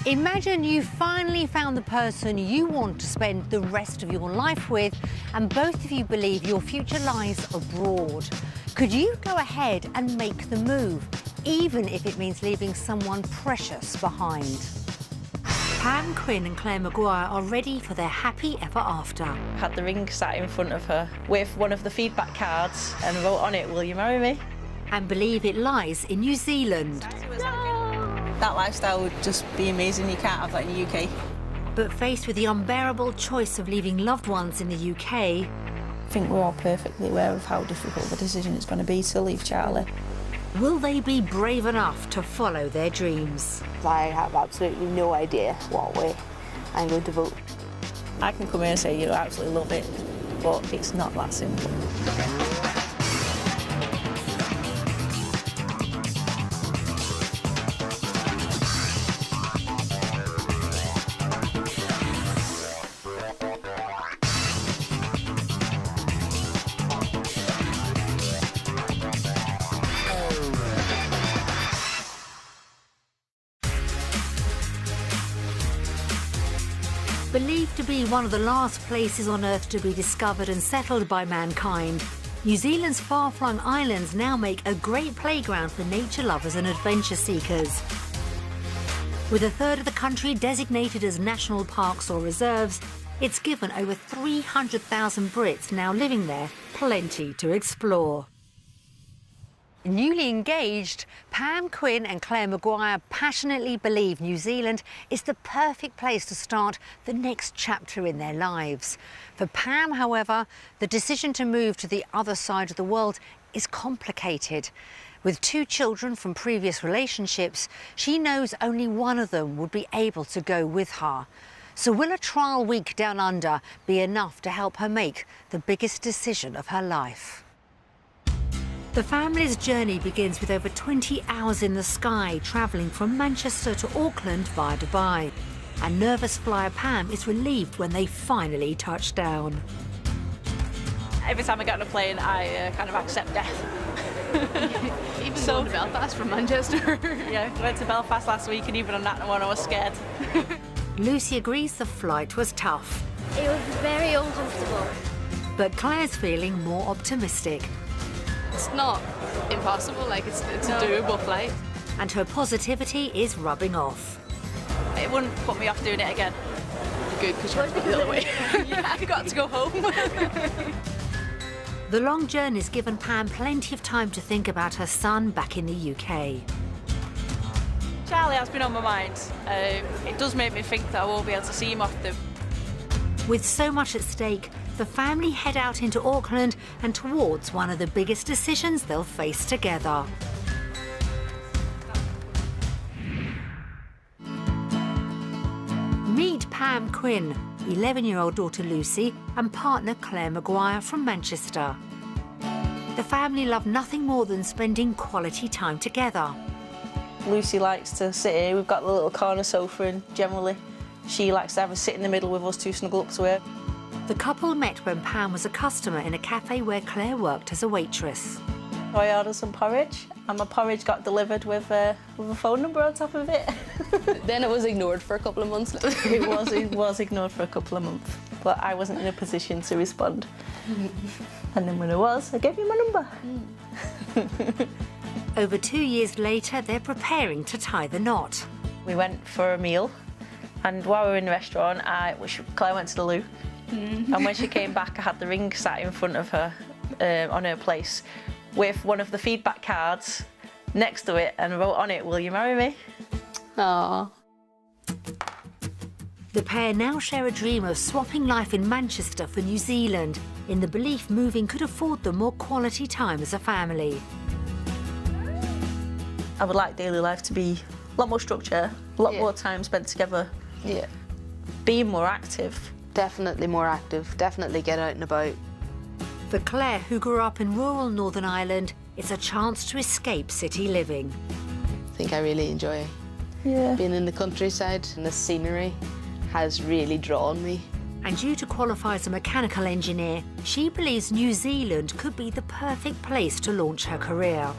Imagine you finally found the person you want to spend the rest of your life with, and both of you believe your future lies abroad. Could you go ahead and make the move, even if it means leaving someone precious behind? Pam Quinn and Claire Maguire are ready for their happy ever after. I had the ring sat in front of her with one of the feedback cards and wrote on it, "Will you marry me?" And believe it lies in New Zealand. That lifestyle would just be amazing. You can't have that in the UK. But faced with the unbearable choice of leaving loved ones in the UK, I think we're all perfectly aware of how difficult the decision is going to be to leave Charlie. will they be brave enough to follow their dreams? I have absolutely no idea what way I'm going to vote. I can come here and say, you know, I absolutely love it, but it's not that simple. Believed to be one of the last places on Earth to be discovered and settled by mankind, New Zealand's far-flung islands now make a great playground for nature lovers and adventure seekers. With a third of the country designated as national parks or reserves, it's given over 300,000 Brits now living there plenty to explore. Newly engaged, Pam Quinn and Claire Maguire passionately believe New Zealand is the perfect place to start the next chapter in their lives. For Pam, however, the decision to move to the other side of the world is complicated. With 2 children from previous relationships, she knows only one of them would be able to go with her. So will a trial week down under be enough to help her make the biggest decision of her life? The family's journey begins with over 20 hours in the sky, travelling from Manchester to Auckland via Dubai. And nervous flyer Pam is relieved when they finally touch down. Every time I get on a plane, I kind of accept death. Even going to Belfast from Manchester. Yeah, I went to Belfast last week, and even on that one I was scared. Lucy agrees the flight was tough. It was very uncomfortable. But Claire's feeling more optimistic. It's not impossible, like it's a doable flight. And her positivity is rubbing off. It wouldn't put me off doing it again. Good, because you're the other way. Yeah, I've got to go home. The long journey's given Pam plenty of time to think about her son back in the UK. Charlie has been on my mind. It does make me think that I won't be able to see him often. With so much at stake, the family head out into Auckland and towards one of the biggest decisions they'll face together. Meet Pam Quinn, 11-year-old daughter Lucy and partner Claire Maguire from Manchester. The family love nothing more than spending quality time together. Lucy likes to sit here. We've got the little corner sofa, and generally she likes to have a sit in the middle with us two snuggle up to her. The couple met when Pam was a customer in a cafe where Claire worked as a waitress. I ordered some porridge, and my porridge got delivered with a phone number on top of it. Then it was ignored for a couple of months. It was ignored for a couple of months, but I wasn't in a position to respond. And then when I was, I gave you my number. Over 2 years later, they're preparing to tie the knot. We went for a meal, and while we were in the restaurant, Claire went to the loo. And when she came back, I had the ring sat in front of her on her place with one of the feedback cards next to it and wrote on it, "Will you marry me?" Aww. The pair now share a dream of swapping life in Manchester for New Zealand, in the belief moving could afford them more quality time as a family. I would like daily life to be a lot more structure, a lot more time spent together. Yeah. Being more active. Definitely more active, definitely get out and about. For Claire, who grew up in rural Northern Ireland, it's a chance to escape city living. I think I really enjoy being in the countryside, and the scenery has really drawn me. And due to qualify as a mechanical engineer, she believes New Zealand could be the perfect place to launch her career.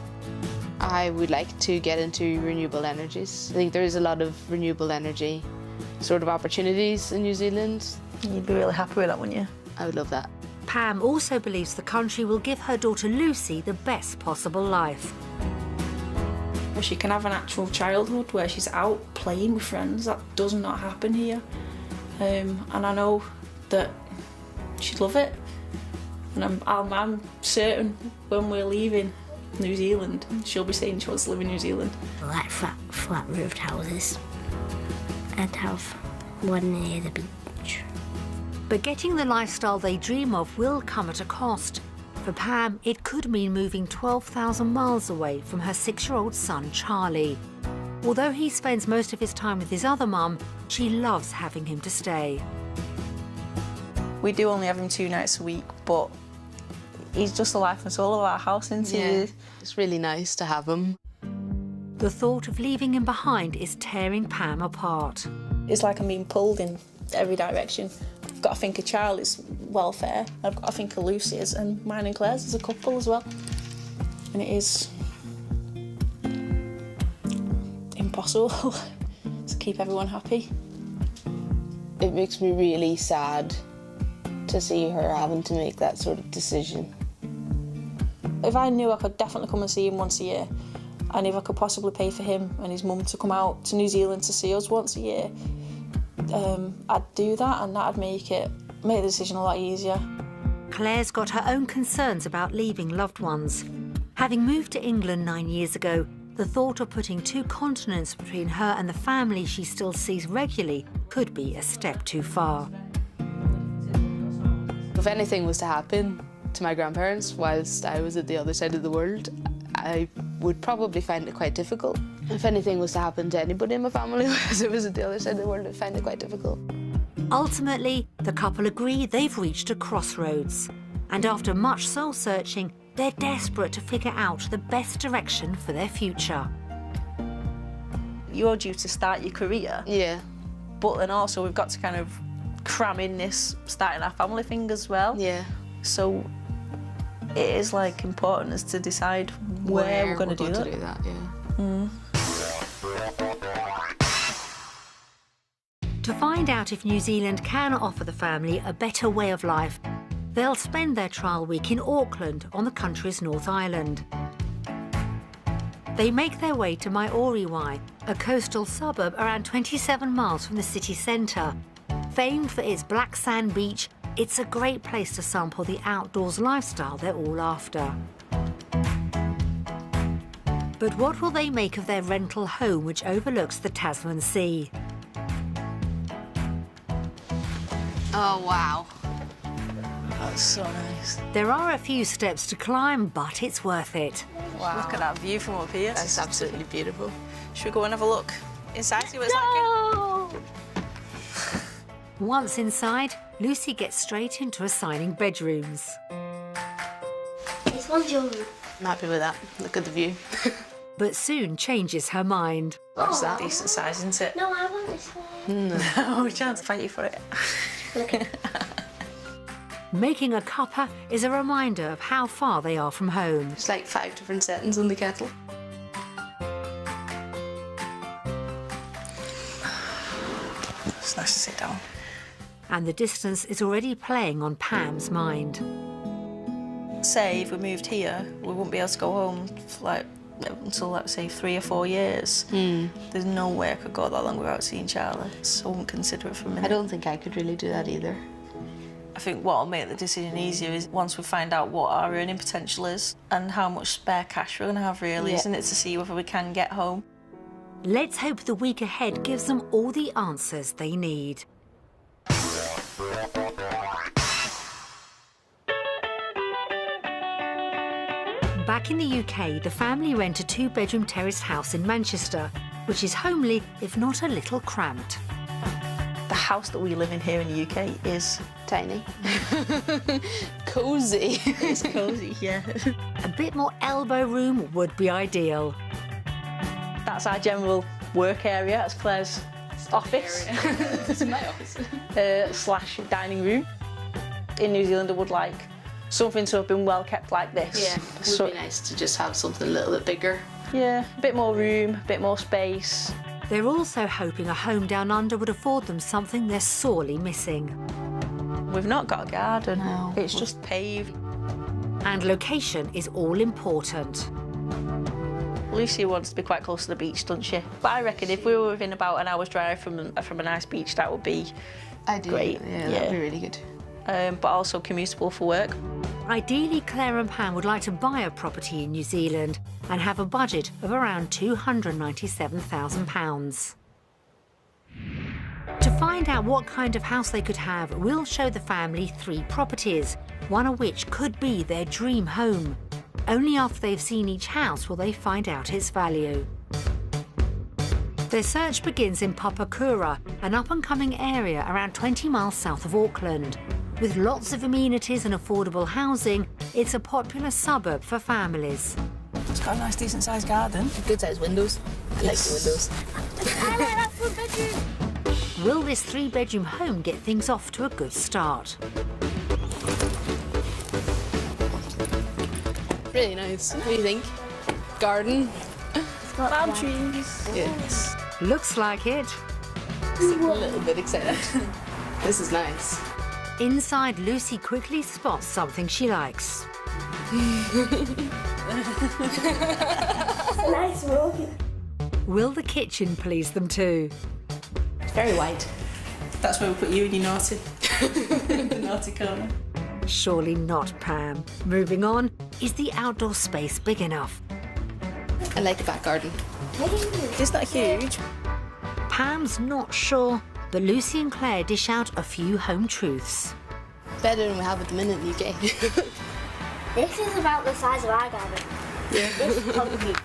I would like to get into renewable energies. I think there is a lot of renewable energy sort of opportunities in New Zealand. You'd be really happy with that, wouldn't you? I would love that. Pam also believes the country will give her daughter Lucy the best possible life. She can have an actual childhood where she's out playing with friends. That does not happen here. And I know that she'd love it. And I'm certain when we're leaving New Zealand, she'll be saying she wants to live in New Zealand. I like flat roofed houses and have one near the beach. But getting the lifestyle they dream of will come at a cost. For Pam, it could mean moving 12,000 miles away from her 6-year-old son, Charlie. Although he spends most of his time with his other mum, she loves having him to stay. We do only have him 2 nights a week, but he's just the life and soul of our house, isn't he? Yeah, it's really nice to have him. The thought of leaving him behind is tearing Pam apart. It's like I'm being pulled in every direction. I've got to think of Charlie's welfare, I've got to think of Lucy's and mine and Claire's as a couple as well. And it is impossible to keep everyone happy. It makes me really sad to see her having to make that sort of decision. If I knew I could definitely come and see him once a year, and if I could possibly pay for him and his mum to come out to New Zealand to see us once a year, I'd do that, and that'd make the decision a lot easier. Claire's got her own concerns about leaving loved ones. Having moved to England 9 years ago, the thought of putting 2 continents between her and the family she still sees regularly could be a step too far. If anything was to happen to my grandparents whilst I was at the other side of the world, I would probably find it quite difficult. If anything was to happen to anybody in my family whilst I was at the other side of the world, I'd find it quite difficult. Ultimately, the couple agree they've reached a crossroads. And after much soul-searching, they're desperate to figure out the best direction for their future. You're due to start your career. Yeah. But then also we've got to kind of cram in this starting our family thing as well. Yeah. So it is like important as to decide where we're going to do that. Yeah. To find out if New Zealand can offer the family a better way of life, they'll spend their trial week in Auckland on the country's North Island. They make their way to Maoriwai, a coastal suburb around 27 miles from the city centre. Famed for its black sand beach, it's a great place to sample the outdoors lifestyle they're all after. But what will they make of their rental home, which overlooks the Tasman Sea? Oh, wow. That's so nice. There are a few steps to climb, but it's worth it. Wow. Look at that view from up here. That's absolutely beautiful. Should we go and have a look inside, see what it's like? Once inside, Lucy gets straight into assigning bedrooms. This one's your room. I'm happy with that. Look at the view. But soon changes her mind. What's that? Decent size, isn't it? No, I want this one. No chance to fight you for it. Making a cuppa is a reminder of how far they are from home. It's like 5 different settings on the kettle. It's nice to sit down. And the distance is already playing on Pam's mind. Say if we moved here, we wouldn't be able to go home for like until, let's say, 3 or 4 years. There's no way I could go that long without seeing Charlie, so I wouldn't consider it for a minute. I don't think I could really do that either. I think what will make the decision easier is once we find out what our earning potential is and how much spare cash we're going to have, really, isn't it, to see whether we can get home. Let's hope the week ahead gives them all the answers they need. Back in the UK, the family rent a 2-bedroom terraced house in Manchester, which is homely, if not a little cramped. The house that we live in here in the UK is tiny. Cosy. It's cosy, yeah. A bit more elbow room would be ideal. That's our general work area. That's Claire's office. It's my office. Slash dining room. In New Zealand, I would like something to have been well kept like this. Yeah, it would be nice to just have something a little bit bigger. Yeah, a bit more room, a bit more space. They're also hoping a home down under would afford them something they're sorely missing. We've not got a garden. No. It's just paved. And location is all important. Lucy wants to be quite close to the beach, doesn't she? But I reckon if we were within about an hour's drive from a nice beach, that would be great. Yeah, that'd be really good. But also commutable for work. Ideally, Claire and Pam would like to buy a property in New Zealand and have a budget of around £297,000. To find out what kind of house they could have, we'll show the family 3 properties, one of which could be their dream home. Only after they've seen each house will they find out its value. Their search begins in Papakura, an up-and-coming area around 20 miles south of Auckland. With lots of amenities and affordable housing, it's a popular suburb for families. It's got a nice, decent-sized garden. Good-sized windows. I like the windows. I like that 4-bedroom. Will this 3-bedroom home get things off to a good start? Really nice. What do you think? Garden? It's got Palm trees. Yes. Looks like it. A little bit excited. This is nice. Inside, Lucy quickly spots something she likes. Nice room. Will the kitchen please them too? It's very wide. That's where we put you in your naughty. The naughty corner. Surely not, Pam. Moving on, is the outdoor space big enough? I like the back garden. It's not huge. Pam's not sure, but Lucy and Claire dish out a few home truths. Better than we have at the minute in the UK. This is about the size of our garden. Yeah. This is probably it.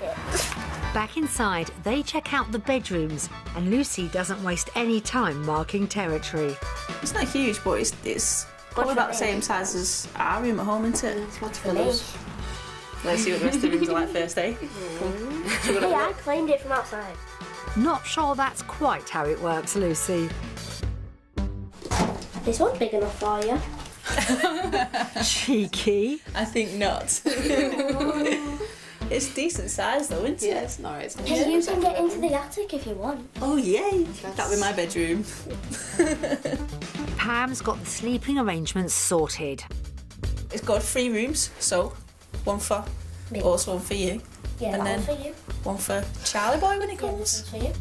Back inside, they check out the bedrooms, and Lucy doesn't waste any time marking territory. It's not huge, but it's probably about the same size as our room at home, isn't it? It's much for those. Let's see what the rest of the rooms are like first, eh? Hey, I cleaned it from outside. Not sure that's quite how it works, Lucy. This one's big enough for you. Cheeky. I think not. It's decent size though, isn't it? Yeah, it's nice. Hey, you can get into the attic if you want. Oh yay! That'll be my bedroom. Pam's got the sleeping arrangements sorted. It's got 3 rooms, so one for Me. also one for you, Yeah, and one then for you. one for Charlie boy when he Yeah, comes. this one's for you.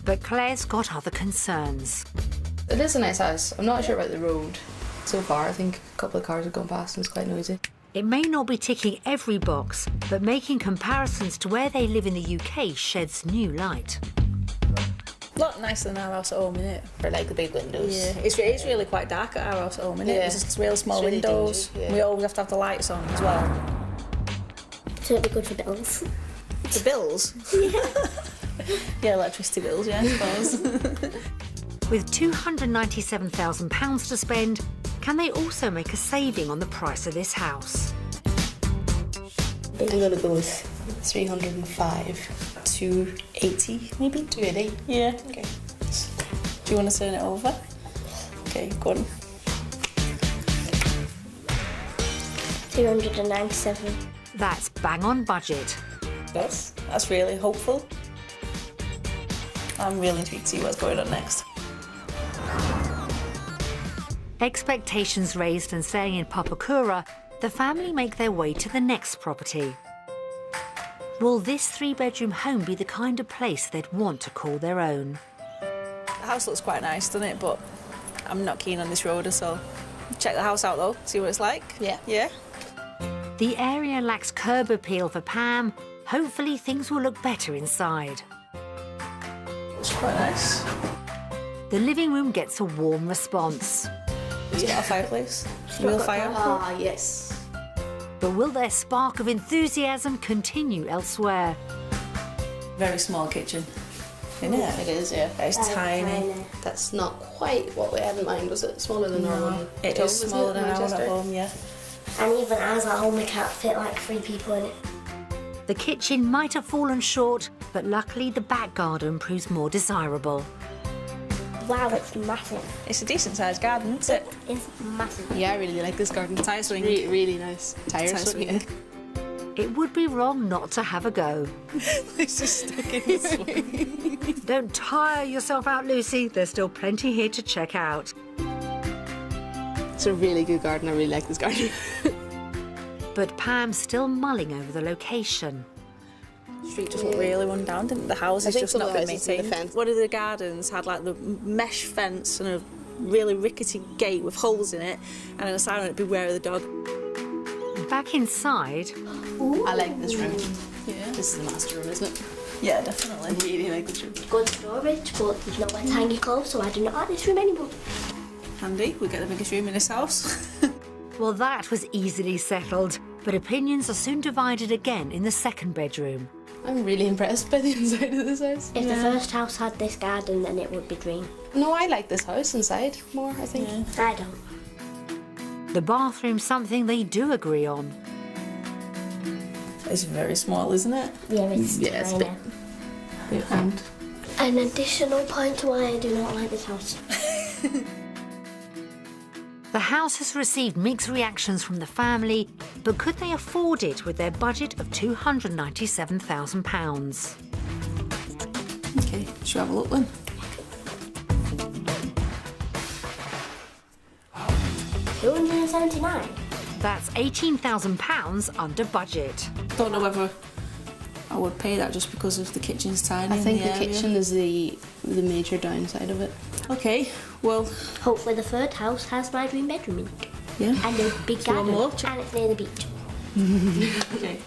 But Claire's got other concerns. It is a nice house. I'm not sure about the road. So far, I think a couple of cars have gone past and it's quite noisy. It may not be ticking every box, but making comparisons to where they live in the UK sheds new light. A lot nicer than our house at home, innit? I like the big windows. Yeah, it's really quite dark at our house at home, innit? Yeah. There's just real small It's really windows. dingy, yeah. We always have to have the lights on as well. So it'd be good for bills. The bills? Yeah, electricity bills, yeah, I suppose. With £297,000 to spend, can they also make a saving on the price of this house? I'm going to go with 305. 280, maybe? 280. Yeah. Okay. Do you want to turn it over? Okay, go on. 297. That's bang on budget. That's really hopeful. I'm really intrigued to see what's going on next. Expectations raised and staying in Papakura, the family make their way to the next property. Will this 3-bedroom home be the kind of place they'd want to call their own? The house looks quite nice, doesn't it? But I'm not keen on this road, so check the house out though, see what it's like. Yeah. Yeah? The area lacks curb appeal for Pam. Hopefully things will look better inside. It's quite nice. The living room gets a warm response. It's got a fireplace. Real fire. Ah, yes. But will their spark of enthusiasm continue elsewhere? Very small kitchen. Isn't it? It is, yeah. It's tiny. That's not quite what we had in mind, was it? Smaller than our one? It Dome, is isn't smaller it, than ours Manchester? at home, yeah. And even ours at home, we can't fit like 3 people in it. The kitchen might have fallen short, but luckily the back garden proves more desirable. Wow, it's massive. It's a decent sized garden, isn't it? It's massive. Yeah, I really like this garden. Tire swing. Really nice. Tire Tire swing. swing. it would be wrong not to have a go. Lucy's stuck in this one. Don't tire yourself out, Lucy. There's still plenty here to check out. It's a really good garden. I really like this garden. But Pam's still mulling over the location. The street just looked really run down, didn't it? The house has just not been maintained. One of the gardens had like the mesh fence and a really rickety gate with holes in it, and a sign on it, beware of the dog. Back inside, I like this room. Yeah. This is the master room, isn't it? Yeah, definitely. I really like this room. Good storage, but there's nowhere to hang your clothes, so I do not like this room anymore. Handy, we get the biggest room in this house. well, that was easily settled. But opinions are soon divided again in the second bedroom. I'm really impressed by the inside of this house. If the first house had this garden, then it would be green. No, I like this house inside more, I think. Yeah. I don't. The bathroom's something they do agree on. It's very small, isn't it? Yeah, it's it's tiny. big. And An additional point to why I do not like this house. The house has received mixed reactions from the family, but could they afford it with their budget of £297,000? Okay, should we have a look then? £279. That's £18,000 under budget. Don't know whether I would pay that just because of the kitchen's tiny. I think in the area. kitchen is the major downside of it. Okay, well, Hopefully the third house has my dream bedroom in it. yeah. And a big So one garden. more? And it's near the beach. Okay.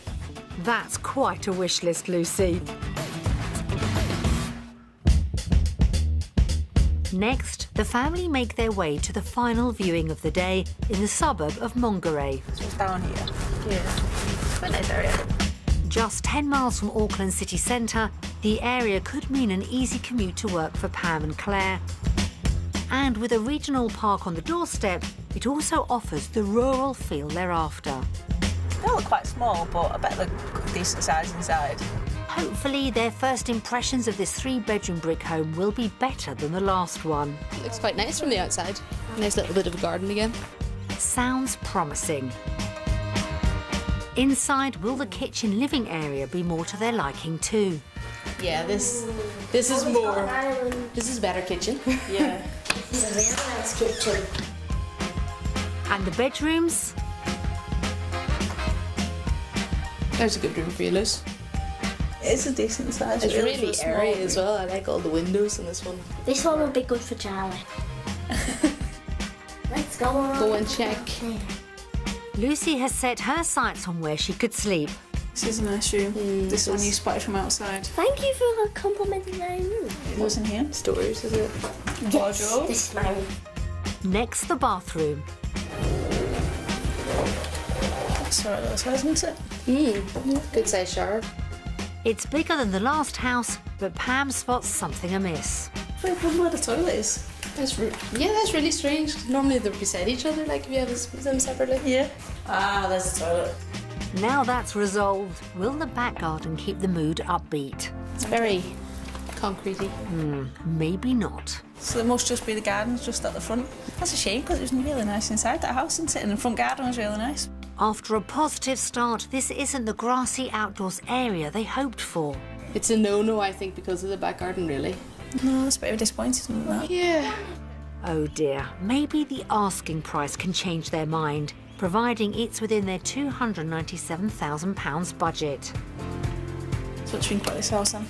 That's quite a wish list, Lucy. Next, the family make their way to the final viewing of the day in the suburb of Mongaray. So it's down here. Yeah. Quite a nice area. Just 10 miles from Auckland city centre, the area could mean an easy commute to work for Pam and Claire. And with a regional park on the doorstep, it also offers the rural feel they're after. They look quite small, but I bet they're decent size inside. Hopefully, their first impressions of this 3-bedroom brick home will be better than the last one. It looks quite nice from the outside. Nice little bit of a garden again. Sounds promising. Inside, will the kitchen living area be more to their liking too? Yeah, this is more. This is better kitchen. Yeah. This is a really nice kitchen. And the bedrooms? There's a good room for you, Liz. It's a decent size. It's for really a small airy room. as well. I like all the windows in this one. This one would be good for Charlie. Let's go on. Go and check. Lucy has set her sights on where she could sleep. This is a nice room. This one you spotted from outside. Thank you for complimenting my room. What's in here? Storage, is it? Yes, Wardrobe. this is my room. Next, the bathroom. That's all right, little size, isn't it? Good size shower. It's bigger than the last house, but Pam spots something amiss. Wait, where the toilet is. That's that's really strange. Normally they're beside each other, like if you have them separately. Yeah. Ah, there's the toilet. Now that's resolved, will the back garden keep the mood upbeat? It's very concretey. Maybe not. So there must just be the gardens just at the front. That's a shame because it was really nice inside that house, isn't it? And the front garden was really nice. After a positive start, this isn't the grassy outdoors area they hoped for. It's a no-no, I think, because of the back garden, really. No, that's a bit disappointing, isn't that? Yeah. Oh dear, maybe the asking price can change their mind, providing it's within their £297,000 budget. So what do you think about this house then?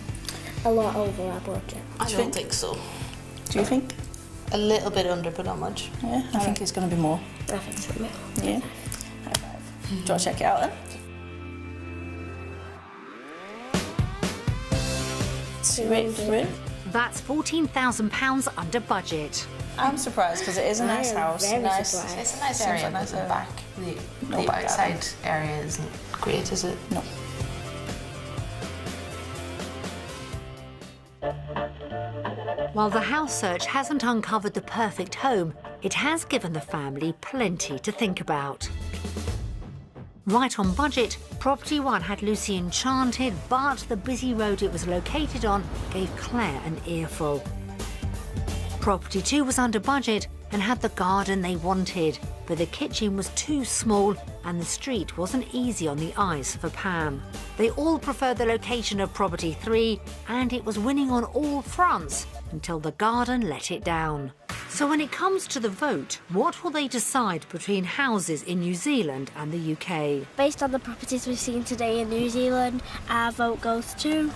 A lot over our budget. I don't think so. Do you think? A little bit under, but not much. Yeah, I think it's going to be more. I think so. Yeah. High five. Do you want to check it out then? Straight through. That's £14,000 under budget. I'm surprised because it is a nice house. very Nice. surprised. It's a nice Seems area, like but the a- back, the outside area isn't great, is it? No. While the house search hasn't uncovered the perfect home, it has given the family plenty to think about. Right on budget, Property 1 had Lucy enchanted, but the busy road it was located on gave Claire an earful. Property 2 was under budget and had the garden they wanted, but the kitchen was too small and the street wasn't easy on the eyes for Pam. They all preferred the location of property 3 and it was winning on all fronts until the garden let it down. So when it comes to the vote, what will they decide between houses in New Zealand and the UK? Based on the properties we've seen today in New Zealand, our vote goes to...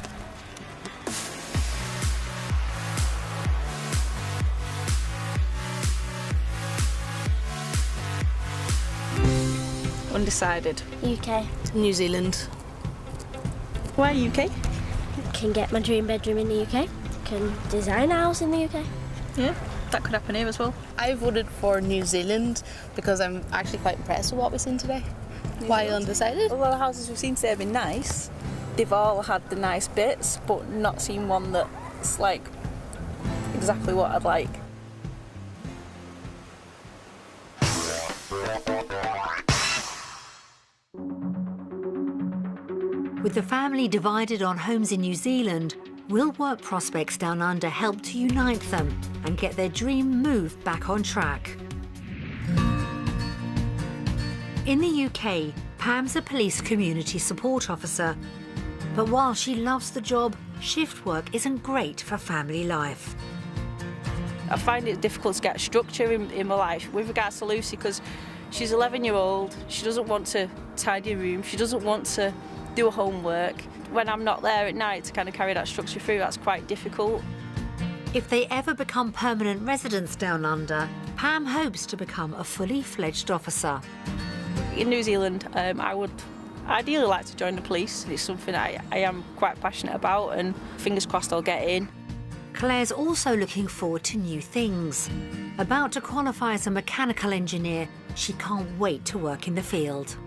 Undecided. UK. New Zealand. Why UK? Can get my dream bedroom in the UK. Can design a house in the UK. Yeah, that could happen here as well. I voted for New Zealand because I'm actually quite impressed with what we've seen today. Why undecided? Well, the houses we've seen today have been nice. They've all had the nice bits, but not seen one that's like exactly what I'd like. With the family divided on homes in New Zealand, will work prospects down under help to unite them and get their dream move back on track? In the UK, Pam's a police community support officer. But while she loves the job, shift work isn't great for family life. I find it difficult to get structure in my life with regards to Lucy because she's 11-year-old, she doesn't want to tidy a room, she doesn't want to do her homework. When I'm not there at night to kind of carry that structure through, that's quite difficult. If they ever become permanent residents down under, Pam hopes to become a fully fledged officer. In New Zealand, I would ideally like to join the police. It's something I am quite passionate about and fingers crossed I'll get in. Claire's also looking forward to new things. About to qualify as a mechanical engineer, she can't wait to work in the field.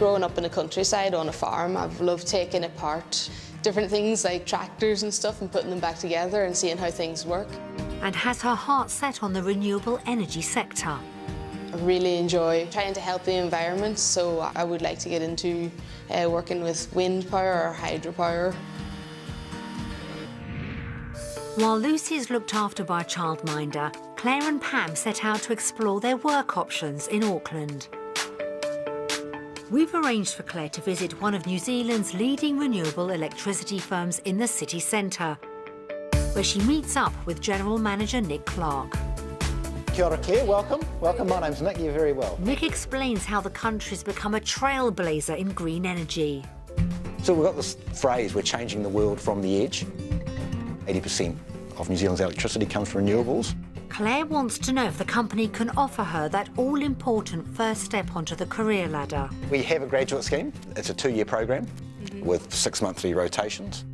Growing up in the countryside on a farm, I've loved taking apart different things like tractors and stuff and putting them back together and seeing how things work. And has her heart set on the renewable energy sector. I really enjoy trying to help the environment, so I would like to get into working with wind power or hydropower. While Lucy is looked after by a childminder, Claire and Pam set out to explore their work options in Auckland. We've arranged for Claire to visit one of New Zealand's leading renewable electricity firms in the city centre, where she meets up with General Manager Nick Clark. Kia ora, Claire, welcome. Welcome, my name's Nick, you're very well. Nick explains how the country's become a trailblazer in green energy. So we've got this phrase, we're changing the world from the edge. 80% of New Zealand's electricity comes from renewables. Claire wants to know if the company can offer her that all-important first step onto the career ladder. We have a graduate scheme. It's a 2-year program with 6 monthly rotations.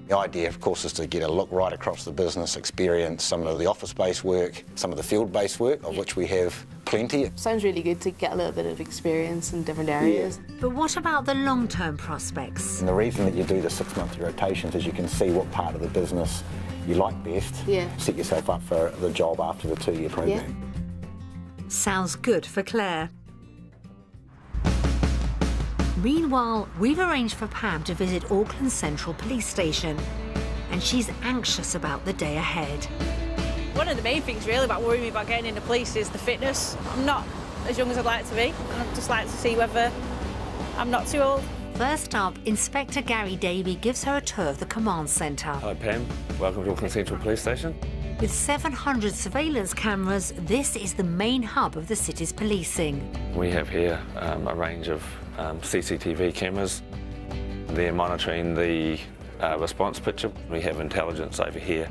The idea, of course, is to get a look right across the business, experience some of the office-based work, some of the field-based work, of which we have plenty. Sounds really good to get a little bit of experience in different areas. But what about the long-term prospects? And the reason that you do the 6 monthly rotations is you can see what part of the business you like best, set yourself up for the job after the 2-year program. Sounds good for Claire. Meanwhile, we've arranged for Pam to visit Auckland Central Police Station, and she's anxious about the day ahead. One of the main things really about worrying me about getting into police is the fitness. I'm not as young as I'd like to be, and I'd just like to see whether I'm not too old. First up, Inspector Gary Davey gives her a tour of the command centre. Hello Pam, welcome to Auckland Central Police Station. With 700 surveillance cameras, this is the main hub of the city's policing. We have here a range of CCTV cameras. They're monitoring the response picture. We have intelligence over here.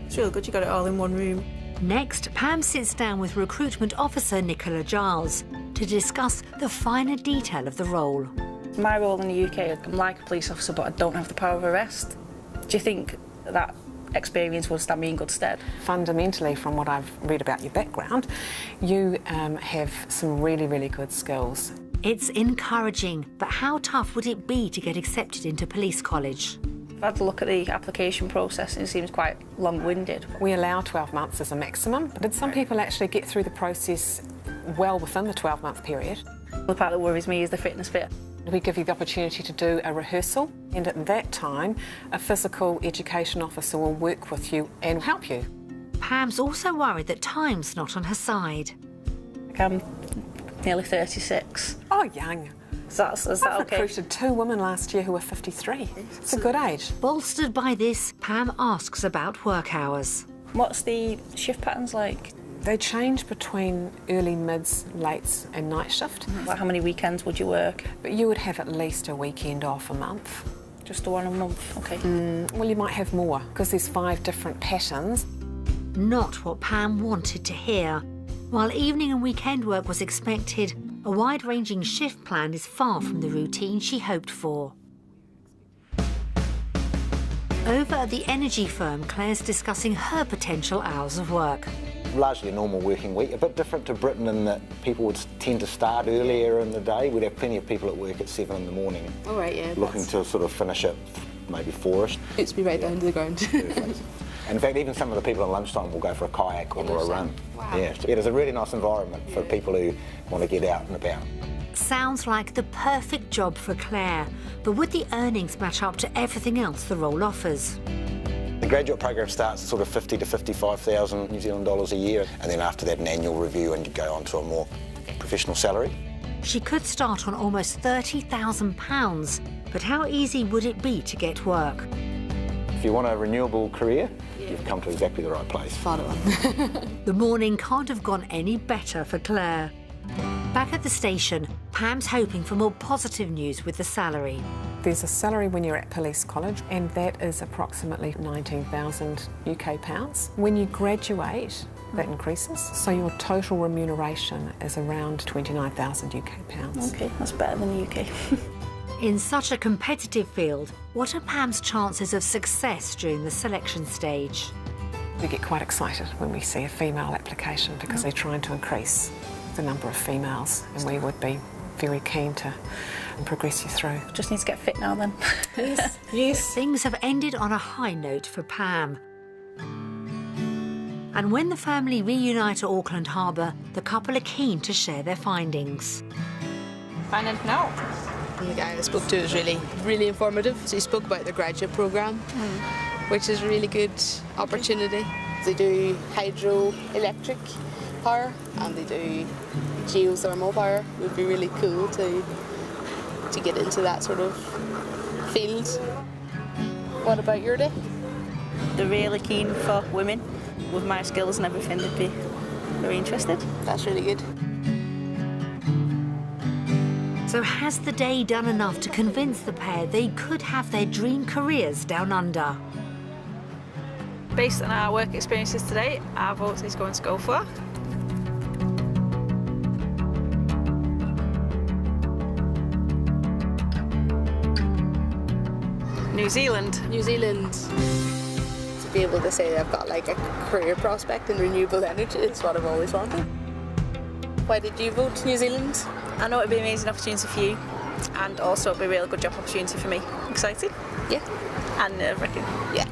It's really good you got it all in one room. Next, Pam sits down with recruitment officer Nicola Giles to discuss the finer detail of the role. My role in the UK, I'm like a police officer, but I don't have the power of arrest. Do you think that experience will stand me in good stead? Fundamentally, from what I've read about your background, you have some really, really good skills. It's encouraging, but how tough would it be to get accepted into police college? I've had to look at the application process and it seems quite long-winded. We allow 12 months as a maximum, but some people actually get through the process well within the 12-month period. The part that worries me is the fitness bit. We give you the opportunity to do a rehearsal, and at that time, a physical education officer will work with you and help you. Pam's also worried that time's not on her side. I'm nearly 36. Oh, young. Is that I've okay? recruited 2 women last year who were 53. It's a good age. Bolstered by this, Pam asks about work hours. What's the shift patterns like? They change between early, mids, lates and night shift. Like how many weekends would you work? But you would have at least a weekend off a month. Just the one a month, okay. Well, you might have more because there's 5 different patterns. Not what Pam wanted to hear. While evening and weekend work was expected, a wide-ranging shift plan is far from the routine she hoped for. Over at the energy firm, Claire's discussing her potential hours of work. Largely a normal working week, a bit different to Britain in that people would tend to start earlier in the day. We'd have plenty of people at work at 7 in the morning. All right, yeah. Looking to sort of finish at maybe 4ish. Suits me right down to the ground. In fact, even some of the people at lunchtime will go for a kayak or a run. Wow. Yeah, it is a really nice environment for people who want to get out and about. Sounds like the perfect job for Claire, but would the earnings match up to everything else the role offers? The graduate program starts sort of 50 to 55,000 New Zealand dollars a year, and then after that an annual review and you go on to a more professional salary. She could start on almost £30,000, but how easy would it be to get work? If you want a renewable career, you've come to exactly the right place. The morning can't have gone any better for Claire. Back at the station, Pam's hoping for more positive news with the salary. There's a salary when you're at police college, and that is approximately 19,000 UK pounds. When you graduate, that increases, so your total remuneration is around 29,000 UK pounds. Okay, that's better than the UK. In such a competitive field, what are Pam's chances of success during the selection stage? We get quite excited when we see a female application because they're trying to increase the number of females, and we would be very keen to progress you through. Just need to get fit now then. Yes, yes. Things have ended on a high note for Pam. And when the family reunite at Auckland Harbour, the couple are keen to share their findings. Find anything out? The guy I spoke to was really informative. So he spoke about the graduate programme, which is a really good opportunity. They do hydroelectric power and they do geothermal power. It would be really cool to get into that sort of field. What about your day? They're really keen for women. With my skills and everything, they'd be very interested. That's really good. So has the day done enough to convince the pair they could have their dream careers down under? Based on our work experiences today, our vote is going to go for New Zealand. New Zealand. To be able to say I've got like a career prospect in renewable energy, it's what I've always wanted. Why did you vote New Zealand? I know it'd be an amazing opportunity for you, and also it'd be a really good job opportunity for me. Excited? Yeah. And nerve-wracking. Yeah.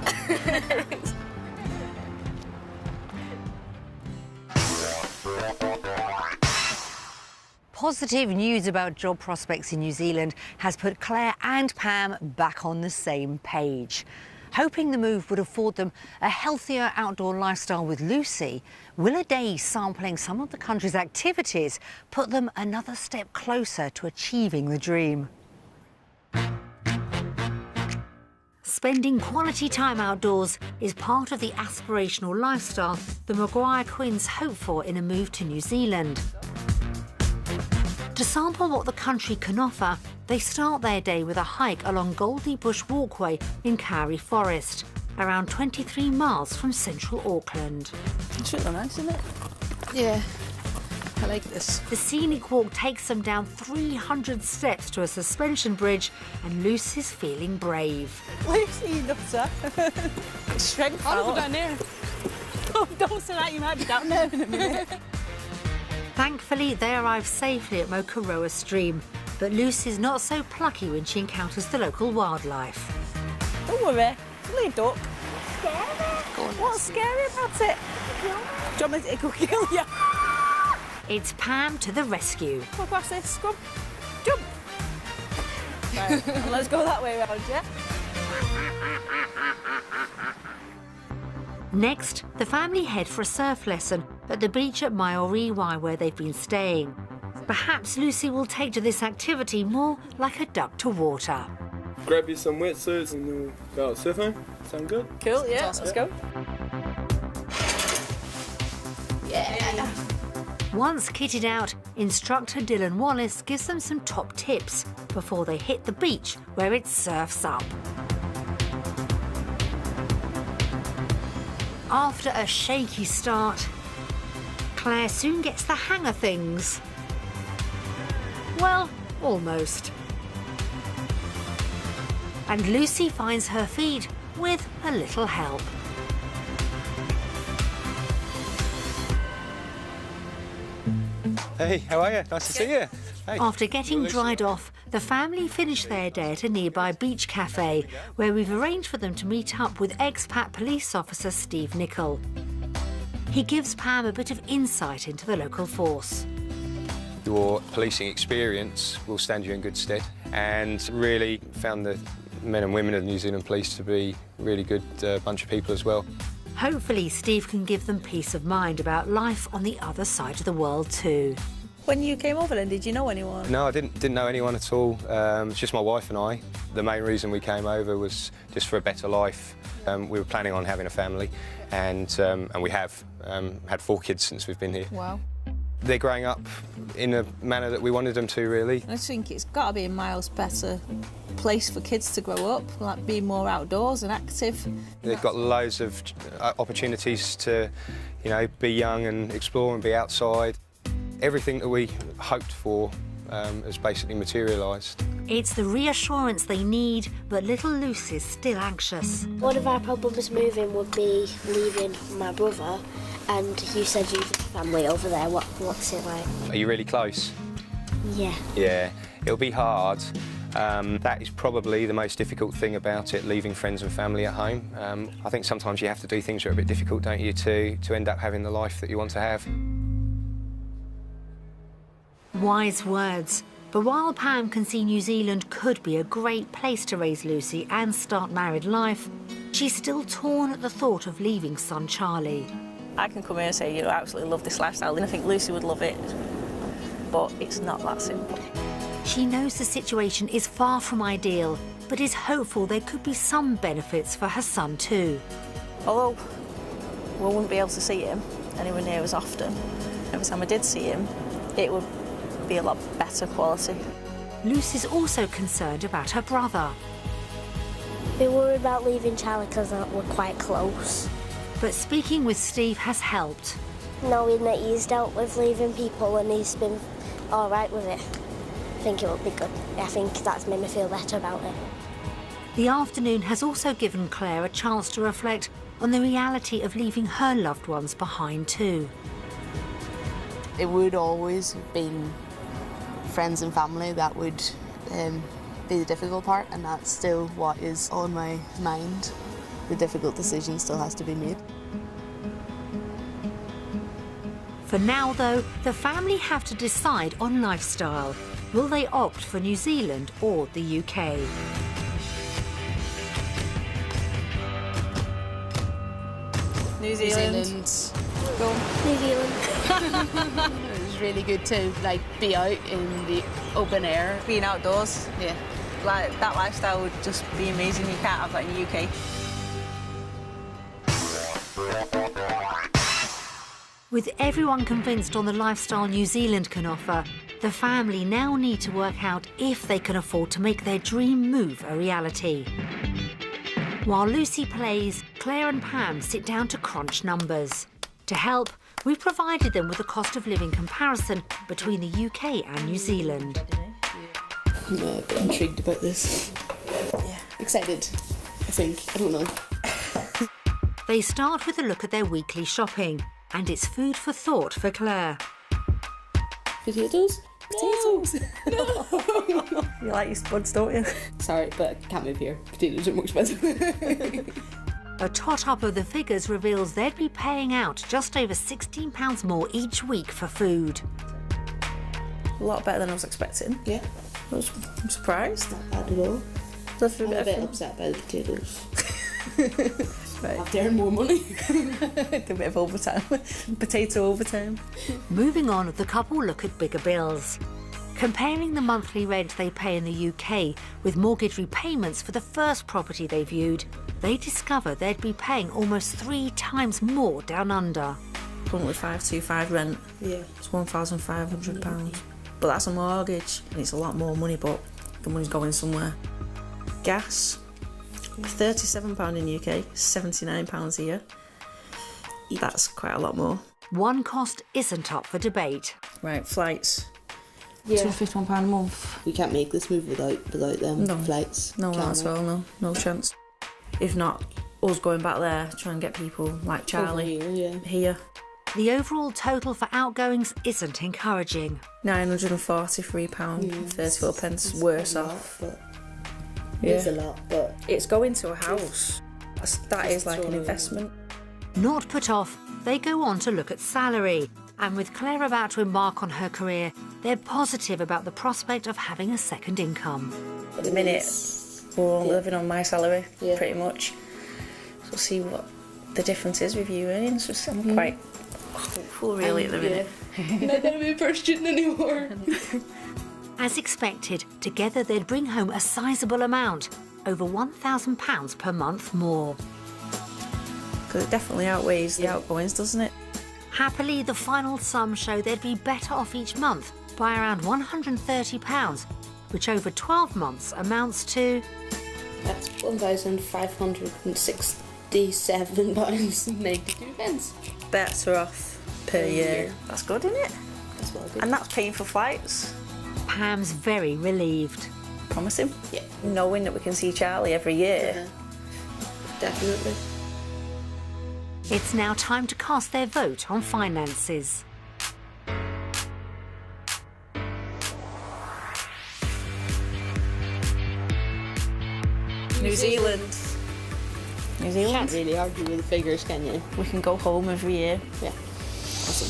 Positive news about job prospects in New Zealand has put Claire and Pam back on the same page. Hoping the move would afford them a healthier outdoor lifestyle with Lucy, will a day sampling some of the country's activities put them another step closer to achieving the dream? Spending quality time outdoors is part of the aspirational lifestyle the Maguire Quinns hope for in a move to New Zealand. To sample what the country can offer, they start their day with a hike along Goldie Bush Walkway in Kauri Forest, around 23 miles from central Auckland. It's really nice, isn't it? Yeah. I like this. The scenic walk takes them down 300 steps to a suspension bridge, and Lucy's feeling brave. Lucy, nutter. Strength. I'll go down there. Oh, don't say that, you might be down there in a minute. Thankfully, they arrive safely at Mokaroa Stream, but Lucy's not so plucky when she encounters the local wildlife. Don't worry, it's only a duck. Scary. What's scary about it? Do you want me to go kill you? It's Pam to the rescue. Go past this, come. Jump. Right, well, let's go that way round, yeah? Next, the family head for a surf lesson at the beach at Maoriwai where they've been staying. Perhaps Lucy will take to this activity more like a duck to water. Grab you some wetsuits and then go out surfing. Sound good? Cool, yeah, let's go. Yeah. Once kitted out, instructor Dylan Wallace gives them some top tips before they hit the beach where it surfs up. After a shaky start, Claire soon gets the hang of things. Well, almost. And Lucy finds her feet with a little help. Hey, how are you? Nice to see you. Hey. After getting dried off, the family finish their day at a nearby beach cafe, where we've arranged for them to meet up with expat police officer Steve Nichol. He gives Pam a bit of insight into the local force. Your policing experience will stand you in good stead, and really found the men and women of the New Zealand Police to be a really good bunch of people as well. Hopefully Steve can give them peace of mind about life on the other side of the world too. When you came over then, did you know anyone? No, I didn't know anyone at all. It's just my wife and I. The main reason we came over was just for a better life. We were planning on having a family, and we have had 4 kids since we've been here. Wow. They're growing up in a manner that we wanted them to, really. I think it's got to be a miles better place for kids to grow up, like being more outdoors and active. They've got loads of opportunities to, you know, be young and explore and be outside. Everything that we hoped for has basically materialised. It's the reassurance they need, but little Lucy's still anxious. One of our problems moving would be leaving my brother, and you said you've got family over there. What's it like? Are you really close? Yeah. Yeah, it'll be hard. That is probably the most difficult thing about it, leaving friends and family at home. I think sometimes you have to do things that are a bit difficult, don't you, to end up having the life that you want to have. Wise words. But while Pam can see New Zealand could be a great place to raise Lucy and start married life, she's still torn at the thought of leaving son Charlie. I can come here and say, you know, I absolutely love this lifestyle, and I think Lucy would love it, but it's not that simple. She knows the situation is far from ideal, but is hopeful there could be some benefits for her son too. Although we wouldn't be able to see him anywhere near as often, every time I did see him, it would be a lot better quality. Lucy's also concerned about her brother. We're worried about leaving Charlie because we're quite close. But speaking with Steve has helped. Knowing that he's dealt with leaving people and he's been all right with it, I think it will be good. I think that's made me feel better about it. The afternoon has also given Claire a chance to reflect on the reality of leaving her loved ones behind too. It would always have been friends and family that would be the difficult part, and that's still what is on my mind. The difficult decision still has to be made. For now, though, the family have to decide on lifestyle. Will they opt for New Zealand or the UK? New Zealand. Go on. New Zealand. It was really good to be out in the open air. Being outdoors, Yeah. like that lifestyle would just be amazing. You can't have that in the UK. With everyone convinced on the lifestyle New Zealand can offer, the family now need to work out if they can afford to make their dream move a reality. While Lucy plays, Claire and Pam sit down to crunch numbers. To help, we've provided them with a cost of living comparison between the UK and New Zealand. I'm a bit intrigued about this. Yeah. Excited, I think. I don't know. They start with a look at their weekly shopping, and it's food for thought for Claire. Potatoes? Potatoes! You like your spuds, don't you? Sorry, but I can't move here. Potatoes are more expensive. A tot-up of the figures reveals they'd be paying out just over £16 more each week for food. A lot better than I was expecting. Yeah. I'm surprised. Not bad at all. Left for I'm a bit of upset by the potatoes. Right. Have to earn more money. A bit of overtime. Potato overtime. Moving on, the couple look at bigger bills. Comparing the monthly rent they pay in the UK with mortgage repayments for the first property they viewed, they discover they'd be paying almost 3 times more down under. Currently 525 rent. Yeah. It's £1,500. But that's a mortgage, and it's a lot more money, but the money's going somewhere. Gas, £37 in the UK, £79 here. That's quite a lot more. One cost isn't up for debate. Right, flights. Yeah. £251 a month. We can't make this move without them flights. No, can not at all, no chance. If not, us going back there, try and get people like Charlie here. The overall total for outgoings isn't encouraging. £943.34 worse off. It's a lot, but it's going to a house. That is like an investment. Not put off, they go on to look at salary. And with Claire about to embark on her career, they're positive about the prospect of having a second income. At the minute, we're all living on my salary, pretty much. So we'll see what the difference is with you earnings. So I'm quite hopeful, really, at the minute. Not going to be a per student anymore. As expected, together they'd bring home a sizable amount, over £1,000 per month more. Because it definitely outweighs the outgoings, doesn't it? Happily, the final sum show they'd be better off each month by around £130, which over 12 months amounts to... That's £1,567.92. Better off per year. That's good, isn't it? That's well good. And that's paying for flights. Pam's very relieved. Promising? Yeah. Knowing that we can see Charlie every year. Definitely. It's now time to cast their vote on finances. New Zealand. New Zealand. You can't really argue with the figures, can you? We can go home every year. Yeah. Awesome.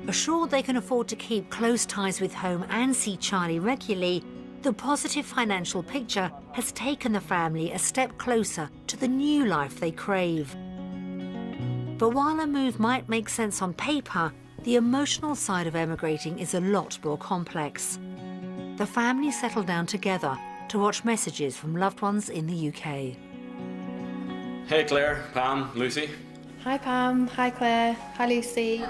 Assured they can afford to keep close ties with home and see Charlie regularly, the positive financial picture has taken the family a step closer to the new life they crave. But while a move might make sense on paper, the emotional side of emigrating is a lot more complex. The family settled down together to watch messages from loved ones in the UK. Hey Claire, Pam, Lucy. Hi Pam, hi Claire, hi Lucy.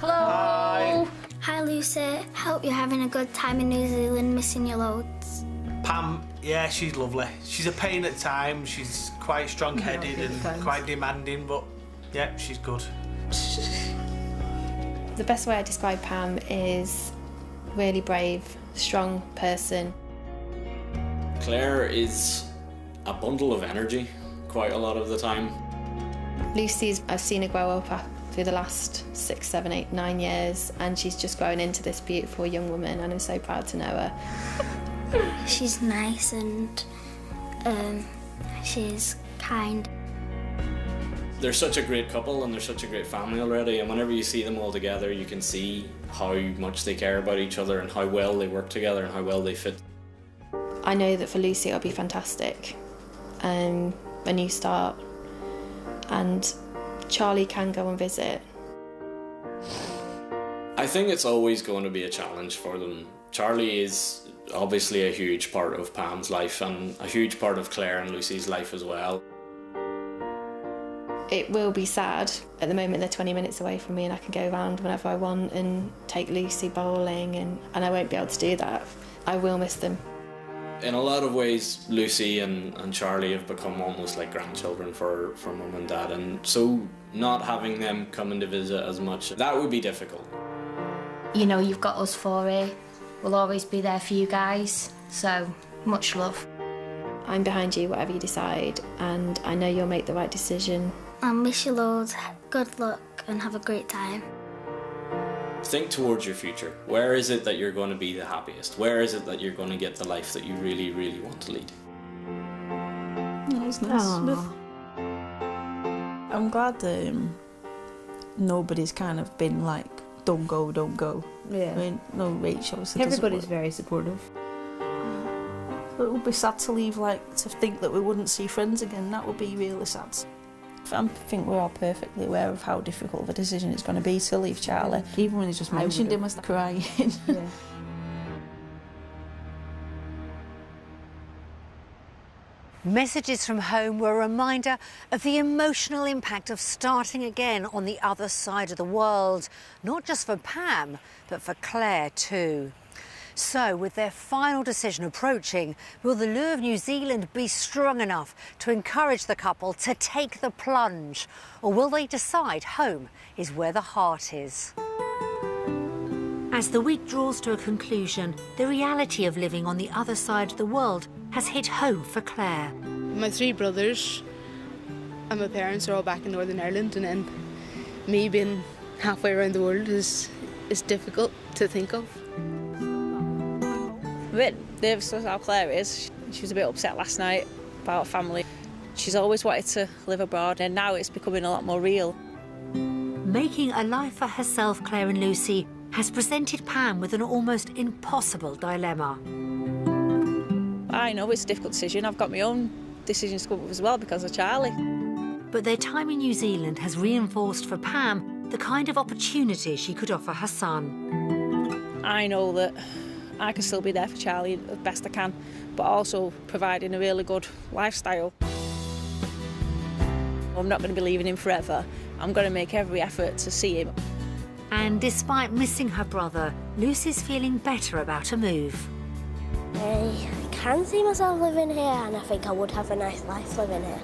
Hello. Hi. Hi Lucy, hope you're having a good time in New Zealand, missing you loads. Pam, yeah, she's lovely. She's a pain at times, she's quite strong-headed and quite demanding, but yeah, she's good. The best way I describe Pam is really brave, strong person. Claire is a bundle of energy quite a lot of the time. Lucy's, I've seen her grow up through the last 6, 7, 8, 9 years, and she's just grown into this beautiful young woman, and I'm so proud to know her. She's nice and she's kind. They're such a great couple and they're such a great family already, and whenever you see them all together you can see how much they care about each other and how well they work together and how well they fit. I know that for Lucy it'll be fantastic. A new start, and Charlie can go and visit. I think it's always going to be a challenge for them. Charlie is obviously a huge part of Pam's life and a huge part of Claire and Lucy's life as well. It will be sad. At the moment they're 20 minutes away from me and I can go around whenever I want and take Lucy bowling, and I won't be able to do that. I will miss them. In a lot of ways, Lucy and Charlie have become almost like grandchildren for Mum and Dad, and so not having them coming to visit as much, that would be difficult. You know, you've got us for it. We'll always be there for you guys, so much love. I'm behind you, whatever you decide, and I know you'll make the right decision. I miss you loads, good luck and have a great time. Think towards your future. Where is it that you're going to be the happiest? Where is it that you're going to get the life that you really, really want to lead? That was nice. I'm glad nobody's kind of been like don't go, don't go. Yeah. I mean, no, Rach obviously Everybody's doesn't very supportive. But it would be sad to leave, like, to think that we wouldn't see friends again. That would be really sad. I think we're all perfectly aware of how difficult of a decision it's going to be to leave Charlie. Yeah. Even when he just mentioned him, I was crying. Yeah. Messages from home were a reminder of the emotional impact of starting again on the other side of the world, not just for Pam, but for Claire too. So, with their final decision approaching, will the lure of New Zealand be strong enough to encourage the couple to take the plunge? Or will they decide home is where the heart is? As the week draws to a conclusion, the reality of living on the other side of the world has hit home for Claire. My 3 brothers and my parents are all back in Northern Ireland, and then me being halfway around the world is difficult to think of. A bit nervous as how Claire is. She was a bit upset last night about family. She's always wanted to live abroad, and now it's becoming a lot more real. Making a life for herself, Claire and Lucy, has presented Pam with an almost impossible dilemma. I know it's a difficult decision. I've got my own decisions to come up with as well because of Charlie. But their time in New Zealand has reinforced for Pam the kind of opportunity she could offer her son. I know that I can still be there for Charlie as best I can, but also providing a really good lifestyle. I'm not going to be leaving him forever. I'm going to make every effort to see him. And despite missing her brother, Lucy's feeling better about a move. I can see myself living here, and I think I would have a nice life living here.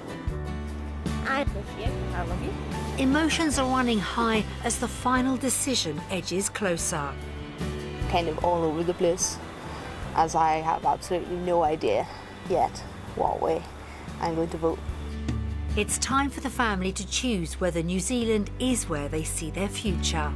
I'm with you. I love you. Emotions are running high as the final decision edges closer. Kind of all over the place, as I have absolutely no idea yet what way I'm going to vote. It's time for the family to choose whether New Zealand is where they see their future.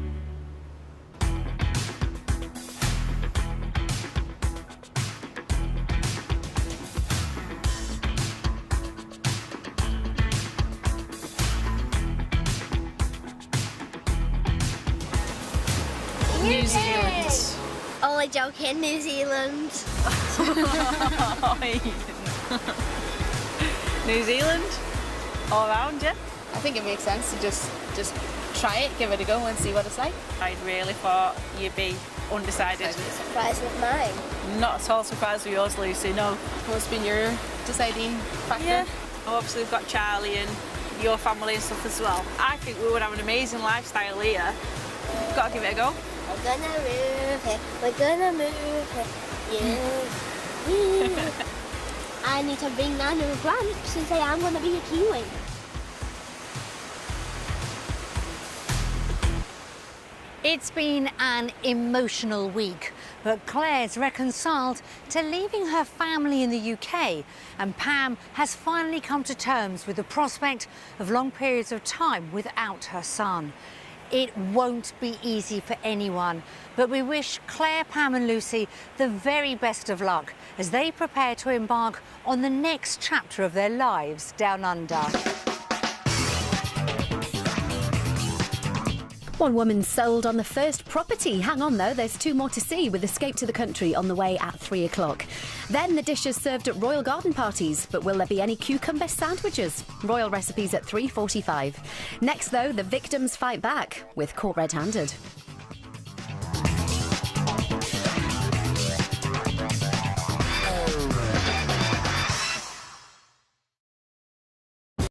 New Zealand. Only joking, New Zealand. New Zealand? All around you? I think it makes sense to just try it, give it a go and see what it's like. I really thought you'd be undecided. Surprised with mine. Not at all surprised with yours, Lucy, no. What's been your deciding factor? Yeah. Obviously we've got Charlie and your family and stuff as well. I think we would have an amazing lifestyle here. We've got to give it a go. We're gonna move here, we're gonna move here. Yeah. I need to bring Nana a branch and say I'm gonna be a Kiwi. It's been an emotional week, but Claire's reconciled to leaving her family in the UK, and Pam has finally come to terms with the prospect of long periods of time without her son. It won't be easy for anyone, but we wish Claire, Pam and Lucy the very best of luck as they prepare to embark on the next chapter of their lives down under. One woman sold on the first property. Hang on though, there's 2 more to see with Escape to the Country on the way at 3 o'clock. Then the dishes served at royal garden parties, but will there be any cucumber sandwiches? Royal recipes at 3:45. Next though, the victims fight back with Caught Red-Handed.